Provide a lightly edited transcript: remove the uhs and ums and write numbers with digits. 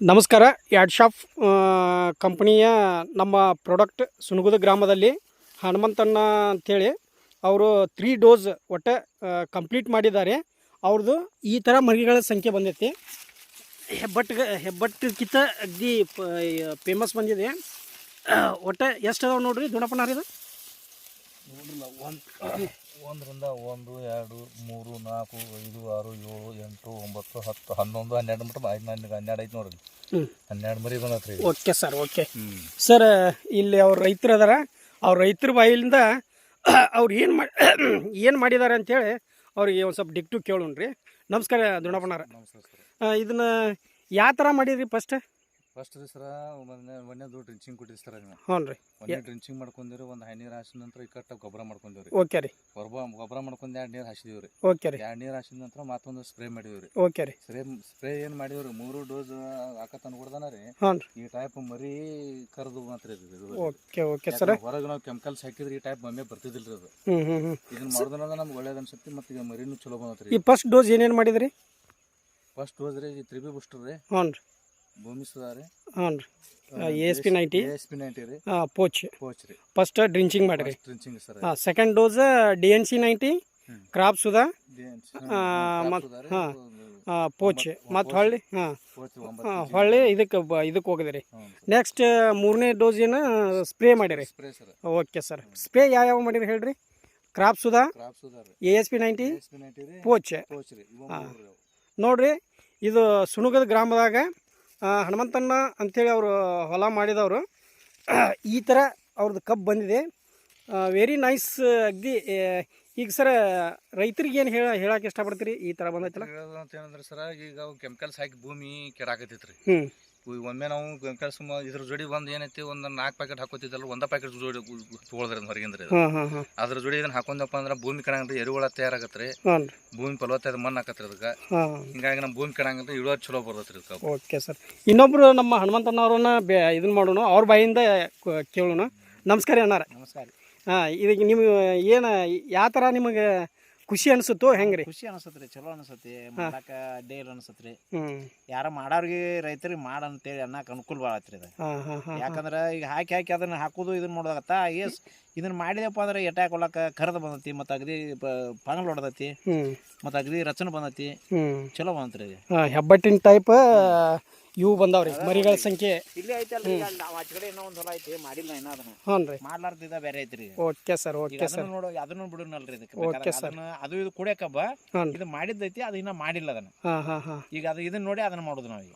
ನಮಸ್ಕಾರ. ಯಾಡ್ ಶಾಪ್ ಕಂಪನಿಯ ನಮ್ಮ ಪ್ರಾಡಕ್ಟ್ ಸುನಗುದ ಗ್ರಾಮದಲ್ಲಿ ಹನುಮಂತಣ್ಣ ಅಂಥೇಳಿ ಅವರು 3 ಡೋಸ್ ಒಟ್ಟು ಕಂಪ್ಲೀಟ್ ಮಾಡಿದ್ದಾರೆ. ಅವ್ರದ್ದು ಈ ಥರ ಮರಿಗಳ ಸಂಖ್ಯೆ ಬಂದೈತಿ. ಹೆಬ್ಬಟ್ಟಿಗಿಂತ ಅಗ್ದಿ ಫೇಮಸ್ ಬಂದಿದೆ. ಒಟ್ಟು ಎಷ್ಟು ಅದಾವೆ ನೋಡ್ರಿ ದುಣಪ್ಪನಾರ ಇದು ನೋಡಿಲ್ಲ. ಒಂದರಿಂದ 1 2 3 4 5 6 7 8 9 10 11 12 ಮಟ್ಟ 12 ಐತಿ ನೋಡ್ರಿ. 12 ಮರಿ ಬಂದತ್ರಿ. Okay sir. ಓಕೆ ಸರ್, ಇಲ್ಲಿ ಅವ್ರ ರೈತರು ಅದಾರ. ಅವ್ರ ರೈತರ ಬಾಯಿಲಿಂದ ಅವ್ರು ಏನು ಮಾಡಿದ್ದಾರೆ ಅಂಥೇಳಿ ಅವ್ರಿಗೆ ಒಂದು ಸ್ವಲ್ಪ ಡಿಕ್ಟು ಕೇಳೋಣ್ರಿ. ನಮಸ್ಕಾರ ದುಣಪ್ಪನಾರ. ನಮಸ್ಕಾರ ಸರ್. ಇದನ್ನ ಯಾವ ಥರ ಮಾಡಿದ್ರಿ ಫಸ್ಟ್ ರೀ ಸರ ಒಂದೇದು ಡ್ರಿಂಚಿಂಗ್ ಕೊಟ್ಟಿರಿ ಸರ್. ಹ್ಞೂ ರೀ. ಒಂದೇ ಡ್ರಿಂಚಿಂಗ್ ಮಾಡ್ಕೊಂಡಿರಿ. ಒಂದು ಹೈ ನೀರು ಹಾಸಿದ ನಂತರ ಇಕ್ಕಟ್ಟ ಗೊಬ್ಬರ ಮಾಡ್ಕೊಂಡಿವ್ರಿ. ಓಕೆ ರೀ. ಗೊಬ್ಬರ ಮಾಡ್ಕೊಂಡು 2 ನೀರು ಹಾಸಿದೀವ್ರಿ. ಓಕೆ ರೀ. 2 ನೀರು ಹಾಸಿದ ನಂತರ ಮತ್ತೊಂದು ಸ್ಪ್ರೇ ಮಾಡಿವ್ರಿ. ಓಕೆ ರೀ. ಸ್ಪ್ರೇ ಏನು ಮಾಡಿವ್ರಿ 3 ಡೋಸ್ ಹಾಕತ್ತನ ಕೊಡ್ದಾನ ರೀ. ಹ್ಞೂ ರೀ. ಈ ಟೈಪ್ ಮರಿ ಕರೆದು ಮಾತ್ರ ಇದು. Okay okay sir. ಹೊರಗೆ ನಾವು ಕೆಮಿಕಲ್ಸ್ ಹಾಕಿದ್ರೆ ಈ ಟೈಪ್ ಮಮ್ಮಿ ಬರ್ತಿದ್ದಿಲ್ರಿ ಅದು. ಇದನ್ನ ಮಾಡೋದ್ರಿಂದ ನಮ್ಗೆ ಒಳ್ಳೇದು ಅನ್ಸುತ್ತೆ. ಮತ್ತು ಈಗ ಮರಿನೂ ಚಲೋ ಬಂದತ್ರಿ. ಈ ಫಸ್ಟ್ ಡೋಸ್ ಏನೇನು ಮಾಡಿದ್ರಿ? ಫಸ್ಟ್ ಡೋಸ್ ರೀ 3B ಬೂಸ್ಟರ್ ರೀ. ಹ್ಞೂ ರೀ. ಭೂಮಿ ಸುಧಾರಿ. ಹ್ಞೂ ರೀ. ASP 90 ರೀ. ಪೋಚ್ ರೀ. ಫಸ್ಟ್ ಡ್ರಿಂಚಿಂಗ್ ಮಾಡಿರಿ. Drenching sir. Second dose DNC 90 crop Sudha pouch ಮತ್ತು ಹೊಳ್ಳಿ ಇದಕ್ಕೆ ಹೋಗಿದ್ರಿ. ನೆಕ್ಸ್ಟ್ 3ನೇ ಡೋಸ್ ಏನು ಸ್ಪ್ರೇ ಮಾಡಿರಿ? Okay sir. ಸ್ಪ್ರೇ ಯಾವ ಮಾಡಿರಿ ಹೇಳ್ರಿ? Crop Sudha, ASP 90 pouch. ನೋಡ್ರಿ, ಇದು ಸುಣುಗದ ಗ್ರಾಮದಾಗ ಹನುಮಂತಣ್ಣ ಅಂಥೇಳಿ ಅವರು ಹೊಲ ಮಾಡಿದವರು. ಈ ಥರ ಅವ್ರದ್ದು ಕಬ್ಬು ಬಂದಿದೆ. Very nice. ಅಗ್ದಿ ಈಗ ಸರ ರೈತರಿಗೆ ಏನು ಹೇಳಕ್ಕೆ ಇಷ್ಟಪಡ್ತೀರಿ? ಈ ಥರ ಬಂದೈತಲ್ಲ ಏನಂದ್ರೆ ಸರ, ಈಗ ಕೆಮಿಕಲ್ಸ್ ಹಾಕಿ ಭೂಮಿ ಕೆಡಾಕತ್ತೈತ್ರಿ. ಒಮ್ಮೆ ನಾವು ಕೆಮಿಕಲ್ಸ್ ಇದ್ರ ಜೋಡಿ ಬಂದು ಏನೈತಿ, ಒಂದು 4 ಪ್ಯಾಕೆಟ್ ಹಾಕೋತಿದ್ದಲ್ಲ, 1 ಪ್ಯಾಕೆಟ್ ಜೋಡಿ ತೊಗೊಳ್ದ್ರಿ ಹೊರಗಿಂದ್ರಿ. ಅದ್ರ ಜೋಡಿ ಇದನ್ನ ಹಾಕೊಂಡಪ್ಪ ಅಂದ್ರೆ ಭೂಮಿ ಕೆಡಂಗ್ರಿ, ಎರಿಹುಳ ತಯಾರಾಗತ್ರಿ, ಭೂಮಿ ಫಲವತ್ತಾದ ಮಣ್ಣು ಹಾಕತ್ರಿ ಅದಕ್ಕೆ. ಹಿಂಗಾಗಿ ನಮ್ಮ ಭೂಮಿ ಕೆಡಂಗ್ರಿ, ಇಳುವರಿ ಚಲೋ ಬರ್ತೈತ್ರಿ ಇದಕ್ಕೆ. Okay sir. ಇನ್ನೊಬ್ರು ನಮ್ಮ ಹನುಮಂತಣ್ಣವ್ರನ್ನ ಇದನ್ನ ಮಾಡೋಣ, ಅವ್ರ ಬಾಯಿಂದ ಕೇಳೋಣ. ನಮಸ್ಕಾರ ಅಣ್ಣಾರ. ನಮಸ್ಕಾರ. ಇದಕ್ಕೆ ನಿಮ್ಗೆ ಏನು ಯಾವ ಥರ ನಿಮಗೆ ಖುಷಿ ಅನಿಸುತ್ತೋ ಹೆಂಗೆ ರೀ? ಖುಷಿ ಅನಿಸತ್ರಿ, ಚಲೋ ಅನಿಸತಿ, ಮಾಡಾಕ ಡೇಲ್ ಅನಿಸತ್ರಿ. ಯಾರ ಮಾಡೋರಿಗೆ ರೈತರಿಗೆ ಮಾಡಂತೇಳಿ ಅನ್ನಕ್ಕೆ ಅನುಕೂಲ ಭಾಳ ಆತ್ರಿ ಇದು. ಯಾಕಂದ್ರೆ ಈಗ ಹಾಕಿ ಅದನ್ನ ಹಾಕೋದು ಇದನ್ನ ನೋಡೋದಾಗತ್ತಾ. ಇದನ್ನ ಮಾಡಿದಪ್ಪ ಅಂದ್ರೆ ಎಟ ಹಾಕೊಳಕ ಕರೆದು ಬಂದತಿ, ಮತ್ತು ಅಗದಿ ಪಂಗಲ್ ಹೊಡೆದತಿ, ಮತ್ತು ಅಗದಿ ರಚನೆ ಬಂದತಿ, ಚಲೋ ಬಂತ್ರಿ ಇದು. ಹೆಬ್ಬಟ್ಟಿನ ಟೈಪ್ ಇವು ಬಂದಾವ್ರಿ ಮರಿಗಳ ಸಂಖ್ಯೆ. ಇಲ್ಲಿ ಐತಲ್ರಿ, ನಾವು ಆಚ ಕಡೆ ಇನ್ನೂ ಒಂದು ಹೊಲ ಐತಿ, ಮಾಡಿಲ್ಲ ಇನ್ನೂ ಅದನ್ನ. ಹ್ಞೂ ರೀ. ಮಾಡ್ಲಾರ್ದಿದ ಬೇರೆ ಐತ್ರಿ. Okay sir. Okay sir. ನೋಡು, ಅದನ್ನು ಬಿಡೋನಲ್ರಿ ಇದಕ್ಕೆ. Okay sir. ಅದು ಇದು ಕುಡಿಯಕಬ್ಬ ಇದು ಮಾಡಿದ್ದೈತಿ, ಅದು ಇನ್ನೂ ಮಾಡಿಲ್ಲ ಅದನ್ನ. ಈಗ ಅದು ಇದನ್ನ ನೋಡಿ ಅದನ್ನ ಮಾಡೋದು ನಾವು.